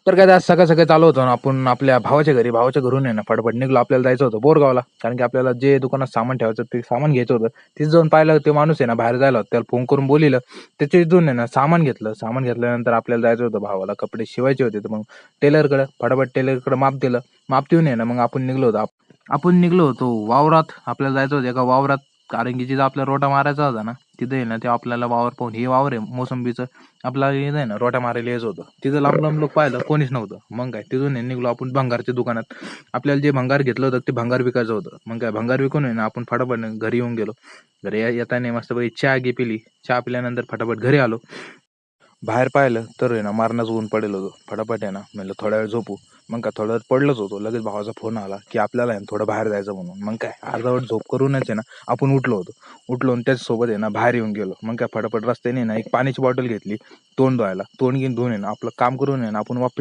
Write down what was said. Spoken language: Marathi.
तर काय आज सकाळ सकाळी चालू होतो ना आपण आपल्या भावाच्या घरून आहे ना फटाफट निघलो. आपल्याला जायचं होतं बोरगावला. कारण की आपल्याला जे दुकानात सामान ठेवायचं ते सामान घ्यायचं होतं. तिथे जाऊन पाहिलं ते माणूस आहे ना बाहेर जायला होता. त्याला फोन करून बोलिवलं. त्याच्या इथून आहे ना सामान घेतलं. सामान घेतल्यानंतर आपल्याला जायचं होतं भावाला कपडे शिवायचे होते. तर मग टेलरकडे फटाफट टेलरकडे माप दिलं. माप देऊन आहे ना मग आपण निघलो होतो. आपण निघलो होतो वावरात. आपल्याला जायचं होतं एका वावरात. कारण की जिथं आपल्याला रोटा मारायचा होता ना तिथे आहे ना ते आपल्याला वावर पाहून हे वावर आहे मोसंबीचं. आपल्याला हे नाही ना रोटा मारायला यायचं होतं. तिथं लांब लांब लोक पाहिलं कोणीच नव्हतं. मग काय तिथून आहे निघलो आपण भंगारच्या दुकानात. आपल्याला जे भंगार घेतलं होतं ते भंगार विकायचं होतं. मग काय भंगार विकून आहे ना आपण फटाफट घरी येऊन गेलो. घरी येताना मस्तपैकी चहा पिली. चहा पिल्यानंतर फटाफट घरी आलो. बाहेर पाहिलं तर आहे ना मारणाचं ऊन पडेल होतं. फटाफट आहे ना म्हणलं थोड्या वेळ झोपू. मग काय थोड्या वेळ पडलोच होतो. लगेच भावाचा फोन आला की आपल्याला आहे ना थोडं बाहेर जायचं म्हणून. मग काय अर्धवट झोप करूनच आहे ना आपण उठलो होतो. उठलो आणि त्याच्यासोबत आहे ना बाहेर येऊन गेलो. मग काय फटाफट रस्त्याने ना एक पाण्याची बॉटल घेतली तोंड धुवायला. तोंड घेऊन धुवून आहे ना आपलं काम करून आहे ना आपण वापस